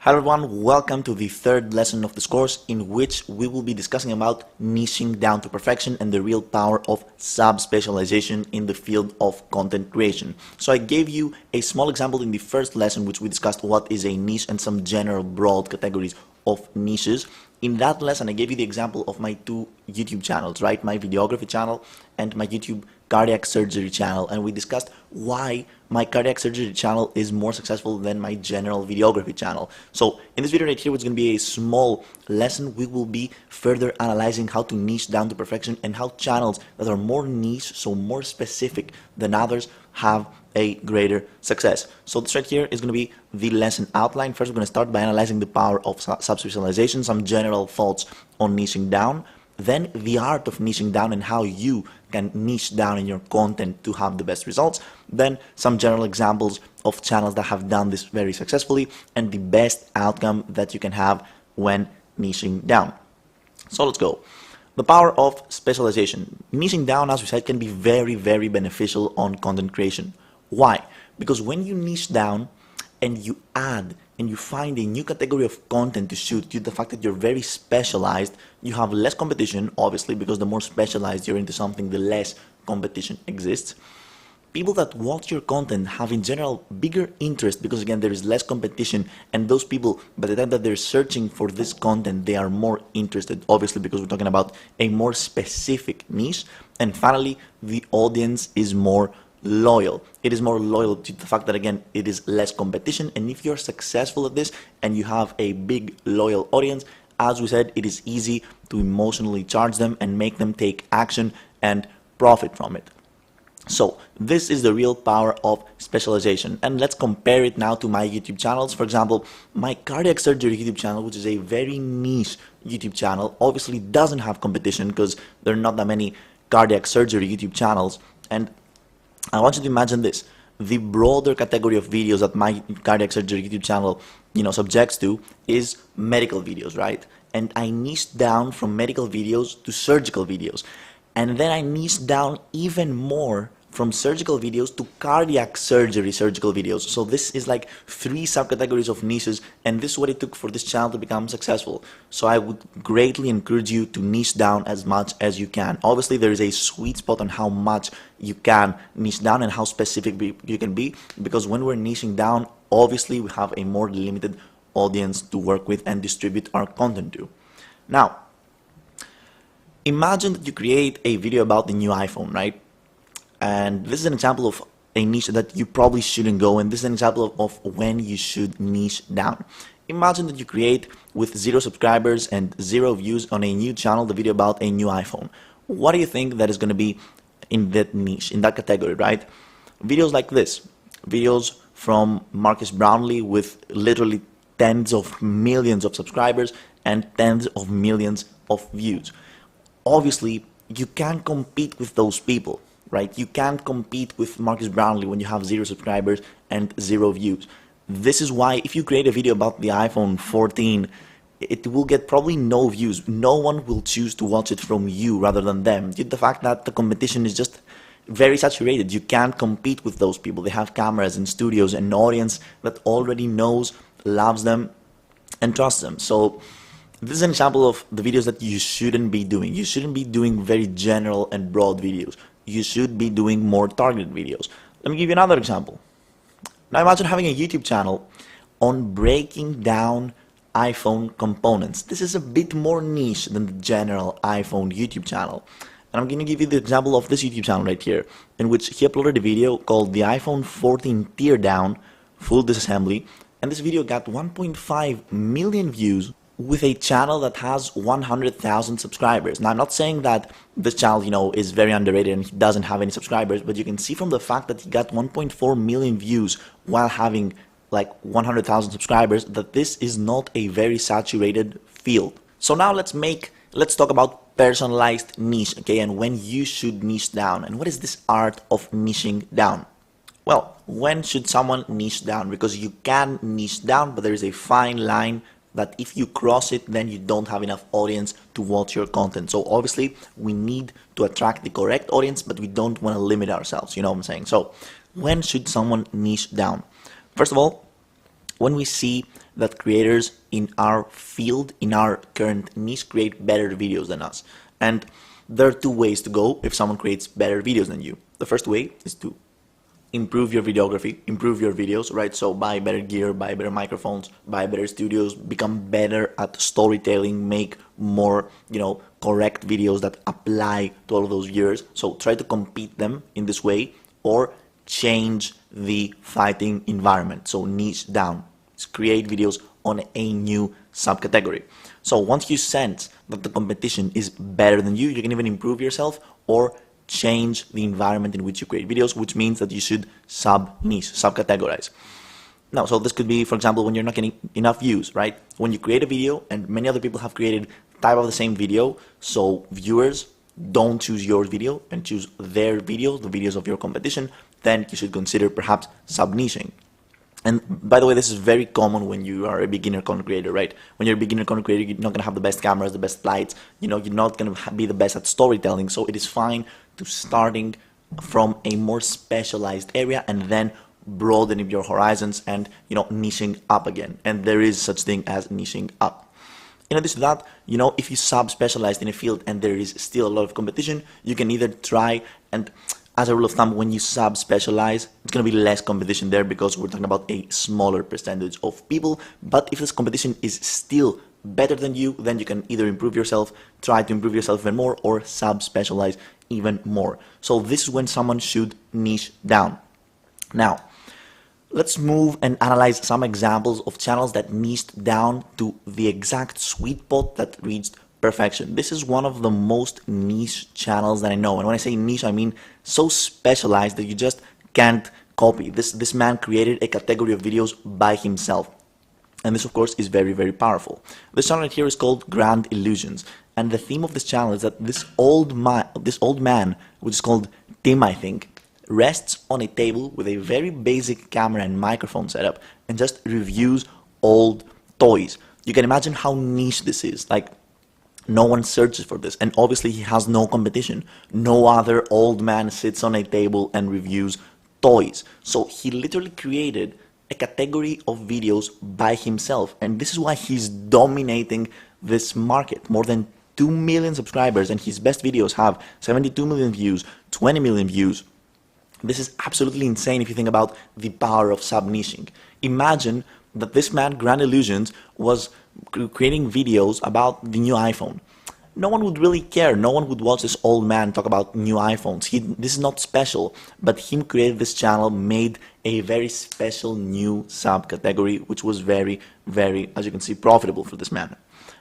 Hello everyone, welcome to the third lesson of this course in which we will be discussing about niching down to perfection and the real power of sub-specialization in the field of content creation. So I gave you a small example in the first lesson which we discussed what is a niche and some general broad categories of niches. In that lesson I gave you the example of my two YouTube channels, right? My videography channel and my YouTube cardiac surgery channel, and we discussed why my cardiac surgery channel is more successful than my general videography channel. So in this video right here, which is going to be a small lesson, we will be further analyzing how to niche down to perfection and how channels that are more niche, so more specific than others, have a greater success. So this right here is going to be the lesson outline. First, we're going to start by analyzing the power of sub-specialization, some general thoughts on niching down, then the art of niching down and how you can niche down in your content to have the best results, then some general examples of channels that have done this very successfully, and the best outcome that you can have when niching down. So let's go. The power of specialization. Niching down, as we said, can be very, very beneficial on content creation. Why? Because when you niche down and you add and you find a new category of content to shoot due to the fact that you're very specialized, you have less competition, obviously, because the more specialized you're into something, the less competition exists. People that watch your content have in general bigger interest because, again, there is less competition, and those people, by the time that they're searching for this content, they are more interested, obviously, because we're talking about a more specific niche. And finally, the audience is more loyal. It is more loyal to the fact that, again, it is less competition, and if you're successful at this and you have a big loyal audience, as we said, it is easy to emotionally charge them and make them take action and profit from it. So this is the real power of specialization, and let's compare it now to my YouTube channels. For example, my cardiac surgery YouTube channel, which is a very niche YouTube channel, obviously doesn't have competition because there are not that many cardiac surgery YouTube channels. And I want you to imagine this: the broader category of videos that my cardiac surgery YouTube channel, subjects to is medical videos, right? And I niche down from medical videos to surgical videos, and then I niche down even more from surgical videos to cardiac surgery surgical videos. So this is like 3 subcategories of niches, and this is what it took for this channel to become successful. So I would greatly encourage you to niche down as much as you can. Obviously, there is a sweet spot on how much you can niche down and how specific you can be, because when we're niching down, obviously we have a more limited audience to work with and distribute our content to. Now, imagine that you create a video about the new iPhone, right? And this is an example of a niche that you probably shouldn't go in. This is an example of when you should niche down. Imagine that you create with 0 subscribers and 0 views on a new channel the video about a new iPhone. What do you think that is going to be in that niche, in that category, right? Videos like this, videos from Marcus Brownlee with literally tens of millions of subscribers and tens of millions of views. Obviously, you can't compete with those people, right? You can't compete with Marcus Brownlee when you have 0 subscribers and 0 views. This is why if you create a video about the iPhone 14, it will get probably no views. No one will choose to watch it from you rather than them, due to the fact that the competition is just very saturated. You can't compete with those people. They have cameras and studios and an audience that already knows, loves them, and trusts them. So this is an example of the videos that you shouldn't be doing. You shouldn't be doing very general and broad videos. You should be doing more targeted videos. Let me give you another example. Now imagine having a YouTube channel on breaking down iPhone components. This is a bit more niche than the general iPhone YouTube channel. And I'm going to give you the example of this YouTube channel right here, in which he uploaded a video called the iPhone 14 Teardown Full Disassembly. And this video got 1.5 million views with a channel that has 100,000 subscribers. Now, I'm not saying that this channel, is very underrated and he doesn't have any subscribers, but you can see from the fact that he got 1.4 million views while having like 100,000 subscribers that this is not a very saturated field. So now let's talk about personalized niche, okay, and when you should niche down. And what is this art of niching down? Well, when should someone niche down? Because you can niche down, but there is a fine line that if you cross it, then you don't have enough audience to watch your content. So obviously, we need to attract the correct audience, but we don't want to limit ourselves, you know what I'm saying? So when should someone niche down? First of all, when we see that creators in our field, in our current niche, create better videos than us. And there are two ways to go if someone creates better videos than you. The first way is to improve your videography, improve your videos, right? So buy better gear, buy better microphones, buy better studios, become better at storytelling, make more, correct videos that apply to all of those viewers. So try to compete them in this way, or change the fighting environment. So niche down, create videos on a new subcategory. So once you sense that the competition is better than you can even improve yourself or change the environment in which you create videos, which means that you should sub-niche, subcategorize. Now, so this could be, for example, when you're not getting enough views, right? When you create a video and many other people have created type of the same video, so viewers don't choose your video and choose their videos, the videos of your competition, then you should consider perhaps sub-niching. And by the way, this is very common when you are a beginner content creator, right? When you're a beginner content creator, you're not going to have the best cameras, the best lights, you're not going to be the best at storytelling. So it is fine to starting from a more specialized area and then broadening your horizons and, niching up again. And there is such thing as niching up. In addition to that, if you sub-specialized in a field and there is still a lot of competition, you can either try and, as a rule of thumb, when you sub-specialize, it's going to be less competition there because we're talking about a smaller percentage of people. But if this competition is still better than you, then you can either improve yourself, try to improve yourself even more, or sub-specialize even more. So this is when someone should niche down. Now, let's move and analyze some examples of channels that niched down to the exact sweet spot that reached perfection. This is one of the most niche channels that I know. And when I say niche, I mean so specialized that you just can't copy. This man created a category of videos by himself. And this, of course, is very, very powerful. This channel right here is called Grand Illusions. And the theme of this channel is that this old man, which is called Tim, I think, rests on a table with a very basic camera and microphone setup and just reviews old toys. You can imagine how niche this is. Like, no one searches for this, and obviously he has no competition. No other old man sits on a table and reviews toys. So he literally created a category of videos by himself, and this is why he's dominating this market. More than 2 million subscribers, and his best videos have 72 million views, 20 million views. This is absolutely insane if you think about the power of sub-niching. Imagine that this man, Grand Illusions, was creating videos about the new iPhone. No one would really care. No one would watch this old man talk about new iPhones. This is not special, but him created this channel, made a very special new subcategory, which was very, very, as you can see, profitable for this man.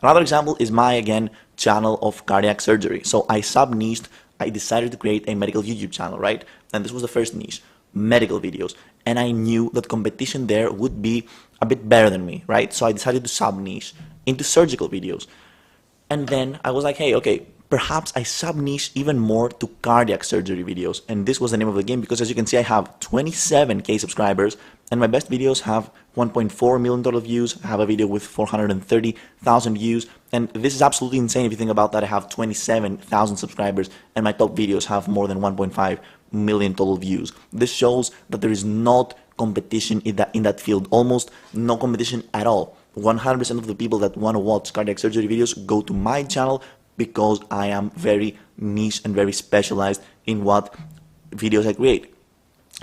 Another example is my, again, channel of cardiac surgery. So I sub-niched. I decided to create a medical YouTube channel, right? And this was the first niche, medical videos. And I knew that competition there would be a bit better than me, right? So I decided to sub-niche into surgical videos. And then I was like, hey, okay, perhaps I sub-niche even more to cardiac surgery videos. And this was the name of the game because, as you can see, I have 27K subscribers and my best videos have 1.4 million total views. I have a video with 430,000 views. And this is absolutely insane if you think about that. I have 27,000 subscribers and my top videos have more than 1.5 million total views. This shows that there is not competition in that field, almost no competition at all. 100% of the people that want to watch cardiac surgery videos go to my channel because I am very niche and very specialized in what videos I create.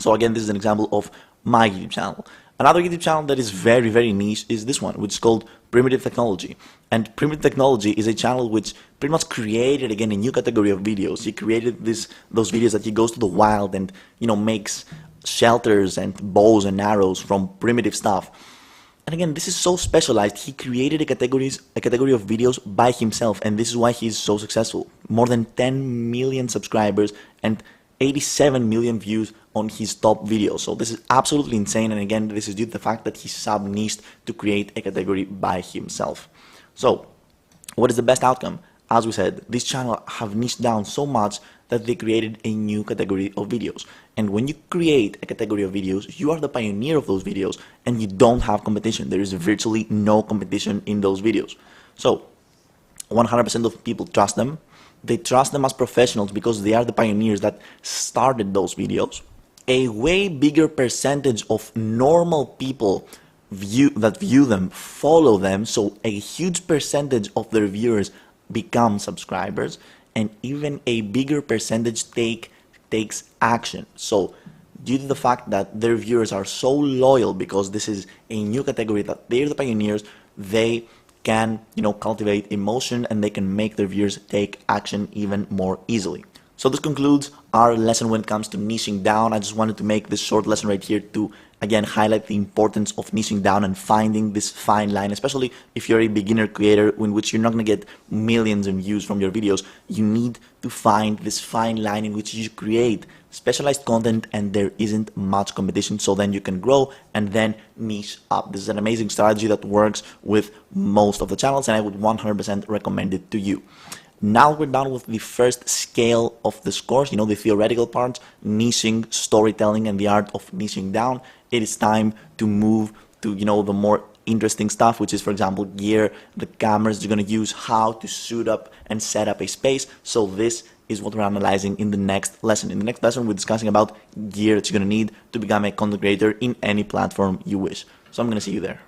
So again, this is an example of my YouTube channel. Another YouTube channel that is very, very niche is this one, which is called Primitive Technology. And Primitive Technology is a channel which pretty much created, again, a new category of videos. He created those videos that he goes to the wild and, makes shelters and bows and arrows from primitive stuff. And again, this is so specialized. He created a category of videos by himself, and this is why he's so successful. More than 10 million subscribers and 87 million views on his top videos. So this is absolutely insane. And again, this is due to the fact that he sub-niched to create a category by himself. So what is the best outcome? As we said, this channel have niched down so much that they created a new category of videos. And when you create a category of videos, you are the pioneer of those videos and you don't have competition. There is virtually no competition in those videos. So 100% of people trust them. They trust them as professionals because they are the pioneers that started those videos. A way bigger percentage of normal people view them follow them, so a huge percentage of their viewers become subscribers, and even a bigger percentage takes action. So due to the fact that their viewers are so loyal, because this is a new category that they're the pioneers, they can, cultivate emotion, and they can make their viewers take action even more easily. So this concludes our lesson when it comes to niching down. I just wanted to make this short lesson right here to, again, highlight the importance of niching down and finding this fine line, especially if you're a beginner creator in which you're not going to get millions of views from your videos. You need to find this fine line in which you create specialized content and there isn't much competition, so then you can grow and then niche up. This is an amazing strategy that works with most of the channels, and I would 100% recommend it to you. Now we're done with the first scale of this course, the theoretical parts, niching, storytelling, and the art of niching down. It is time to move to, the more interesting stuff, which is, for example, gear, the cameras you're going to use, how to suit up and set up a space. So this is what we're analyzing in the next lesson. In the next lesson, we're discussing about gear that you're going to need to become a content creator in any platform you wish. So I'm going to see you there.